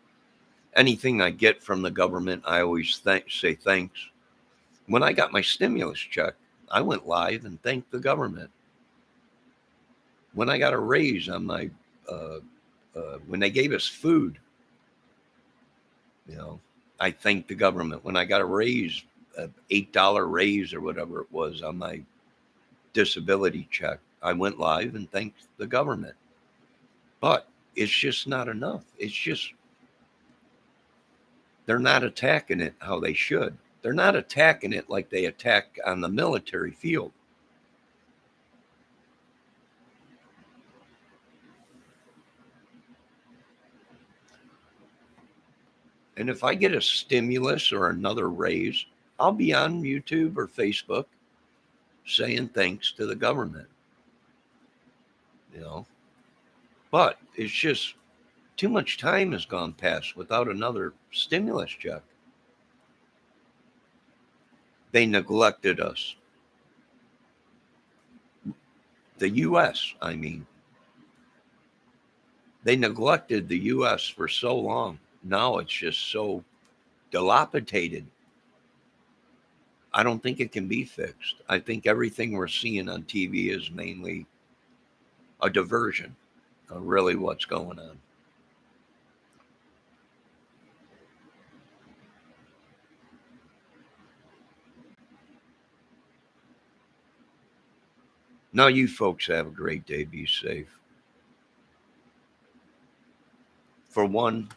Anything I get from the government, I always say thanks. When I got my stimulus check, I went live and thanked the government. When I got a raise on my, when they gave us food, you know, I thanked the government. When I got a raise, an $8 raise or whatever it was on my disability check, I went live and thanked the government. But it's just not enough. It's just, they're not attacking it how they should. They're not attacking it like they attack on the military field. And if I get a stimulus or another raise, I'll be on YouTube or Facebook saying thanks to the government. You know, but it's just too much time has gone past without another stimulus check. They neglected us. The U.S., I mean. They neglected the U.S. for so long. Now it's just so dilapidated. I don't think it can be fixed. I think everything we're seeing on TV is mainly a diversion of really what's going on. Now, you folks have a great day. Be safe. For one,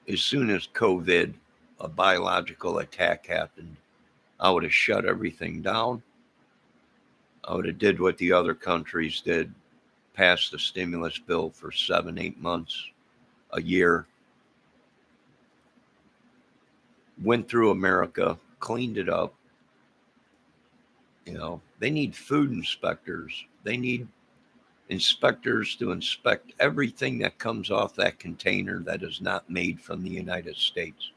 as soon as COVID, a biological attack happened, I would have shut everything down. I would have did what the other countries did, passed the stimulus bill for 7, 8 months, a year, went through America, cleaned it up. They need food inspectors. They need inspectors to inspect everything that comes off that container that is not made from the United States.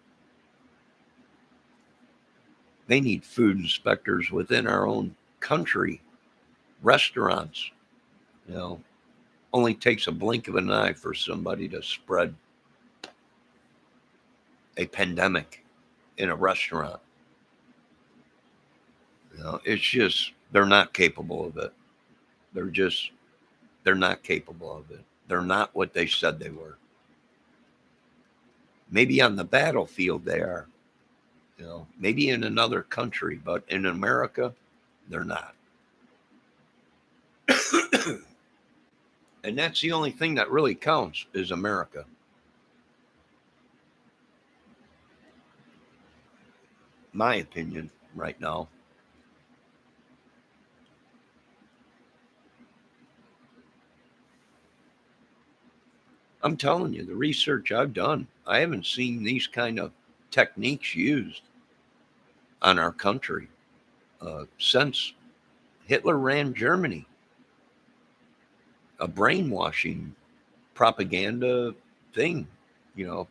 They need food inspectors within our own country, restaurants. You know, only takes a blink of an eye for somebody to spread a pandemic in a restaurant. It's just they're not capable of it. They're not capable of it. They're not what they said they were. Maybe on the battlefield they are, maybe in another country, but in America, they're not. And that's the only thing that really counts is America. My opinion right now. I'm telling you, the research I've done, I haven't seen these kind of techniques used on our country since Hitler ran Germany. A brainwashing propaganda thing, you know,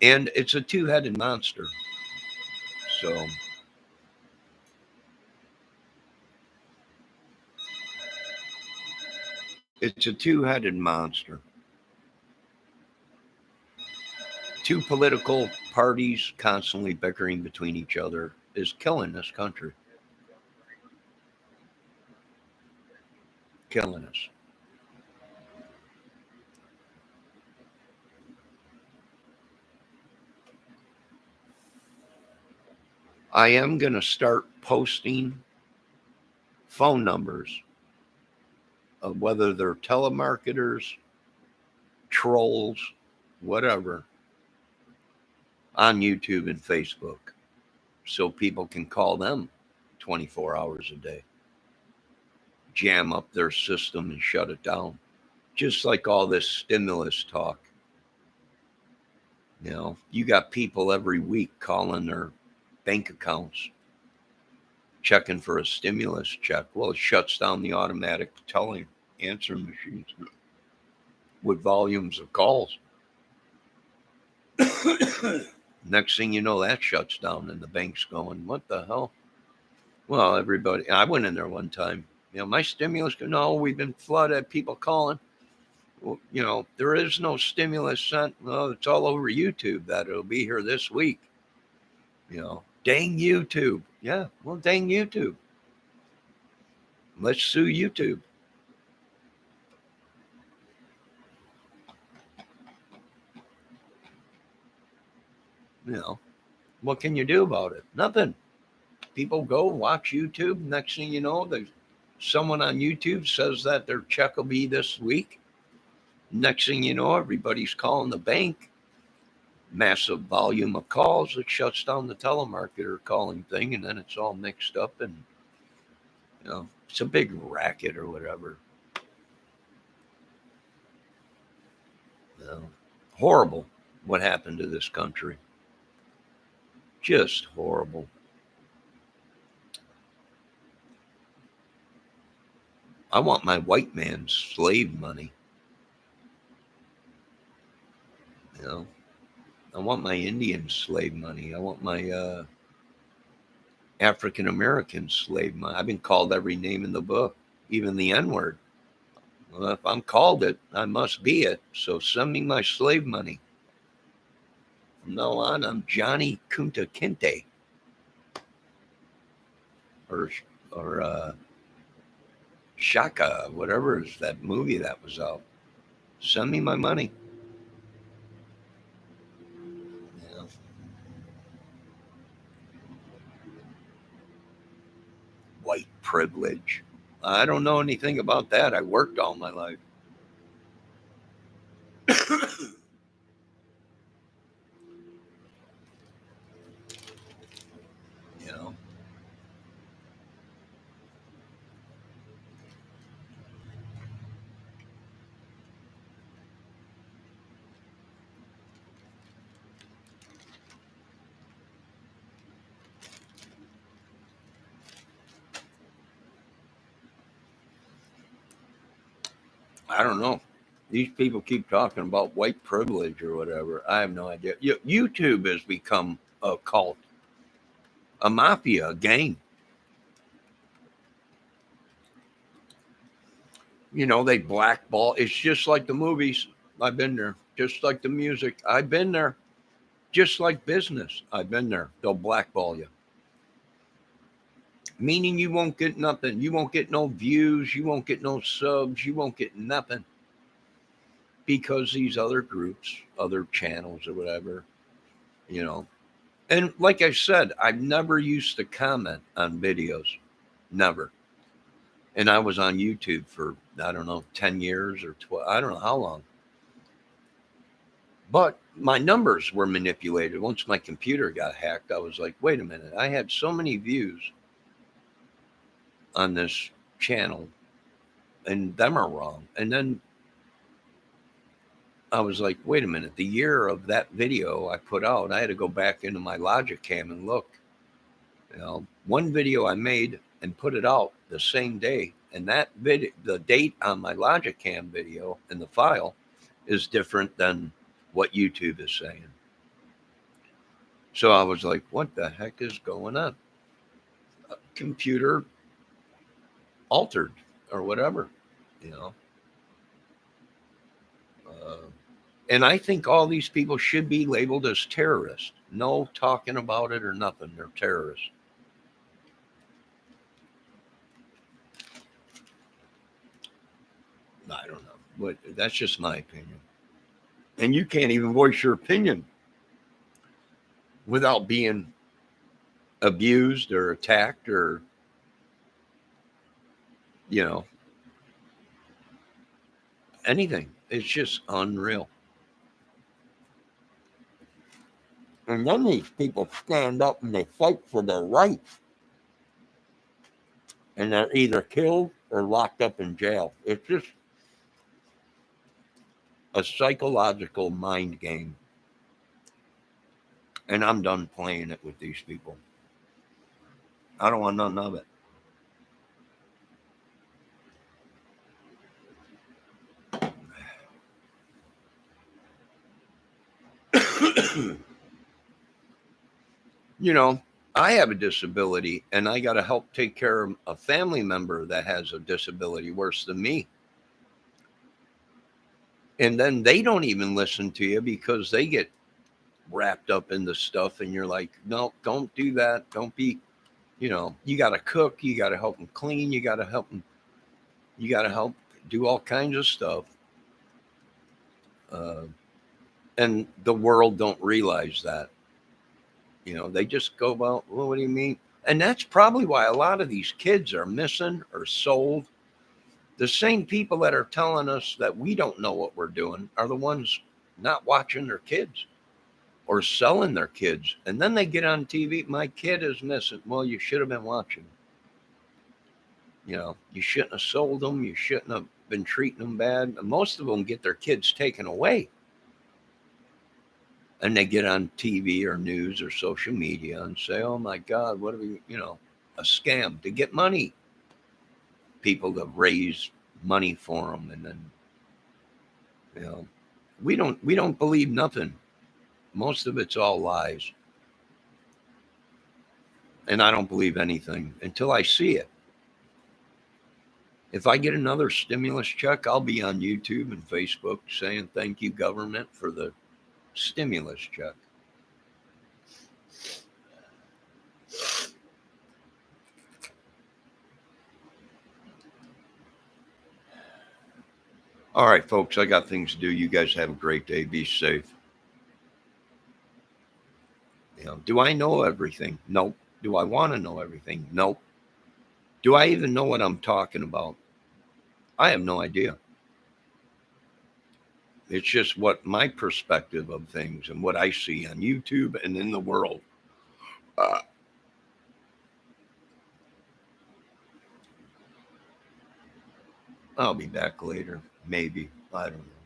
and it's a two-headed monster. So it's a two-headed monster. Two political parties constantly bickering between each other is killing this country, killing us. I am going to start posting phone numbers of whether they're telemarketers, trolls, whatever, on YouTube and Facebook so people can call them 24 hours a day, jam up their system and shut it down. Just like all this stimulus talk. You got people every week calling their bank accounts, checking for a stimulus check. Well, it shuts down the automatic telling answering machines with volumes of calls. Next thing you know, that shuts down and the bank's going, what the hell? Well, everybody, I went in there one time. My stimulus, no, we've been flooded, people calling. Well, there is no stimulus sent. Well, it's all over YouTube that it'll be here this week. Dang YouTube. Yeah, well, dang YouTube. Let's sue YouTube. What can you do about it? Nothing. People go watch YouTube. Next thing you know, there's someone on YouTube says that their check will be this week. Next thing you know, everybody's calling the bank. Massive volume of calls. It shuts down the telemarketer calling thing, and then it's all mixed up, and it's a big racket or whatever. Horrible what happened to this country. Just horrible. I want my white man's slave money. I want my Indian slave money. I want my African American slave money. I've been called every name in the book, even the N word. Well, if I'm called it, I must be it. So send me my slave money. From now on, I'm Johnny Kunta Kinte. Or Shaka, whatever is that movie that was out. Send me my money. White privilege. I don't know anything about that. I worked all my life. you know. I don't know. These people keep talking about white privilege or whatever. I have no idea. YouTube has become a cult, a mafia, a gang. They blackball. It's just like the movies. I've been there. Just like the music. I've been there. Just like business. I've been there. They'll blackball you. Meaning you won't get nothing. You won't get no views. You won't get no subs. You won't get nothing. Because these other groups, other channels or whatever, you know. And like I said, I've never used to comment on videos. Never. And I was on YouTube for, I don't know, 10 years or 12. I don't know how long. But my numbers were manipulated. Once my computer got hacked, I was like, wait a minute. I had so many views on this channel, and them are wrong. And then I was like, wait a minute. The year of that video I put out, I had to go back into my Logic Cam and look. One video I made and put it out the same day, and that video, the date on my Logic Cam video and the file is different than what YouTube is saying. So I was like, what the heck is going on? Computer altered or whatever, you know. And I think all these people should be labeled as terrorists. No talking about it or nothing. They're terrorists. I don't know, but that's just my opinion. And you can't even voice your opinion without being abused or attacked or, anything. It's just unreal. And then these people stand up and they fight for their rights. And they're either killed or locked up in jail. It's just a psychological mind game. And I'm done playing it with these people. I don't want none of it. I have a disability and I got to help take care of a family member that has a disability worse than me. And then they don't even listen to you because they get wrapped up in the stuff and you're like, no, don't do that. Don't be, you got to cook, you got to help them clean, you got to help them, you got to help do all kinds of stuff. And the world don't realize that. They just go about, well, what do you mean? And that's probably why a lot of these kids are missing or sold. The same people that are telling us that we don't know what we're doing are the ones not watching their kids or selling their kids. And then they get on TV, my kid is missing. Well, you should have been watching. You shouldn't have sold them. You shouldn't have been treating them bad. Most of them get their kids taken away. And they get on TV or news or social media and say, oh my God, what are we, a scam to get money. People to raise money for them. And then, we don't believe nothing. Most of it's all lies. And I don't believe anything until I see it. If I get another stimulus check, I'll be on YouTube and Facebook saying, thank you, government, for the stimulus check. All right, folks, I got things to do. You guys have a great day. Be safe. Do I know everything? Nope. Do I want to know everything? Nope. Do I even know what I'm talking about? I have no idea. It's just what my perspective of things and what I see on YouTube and in the world. I'll be back later. Maybe. I don't know.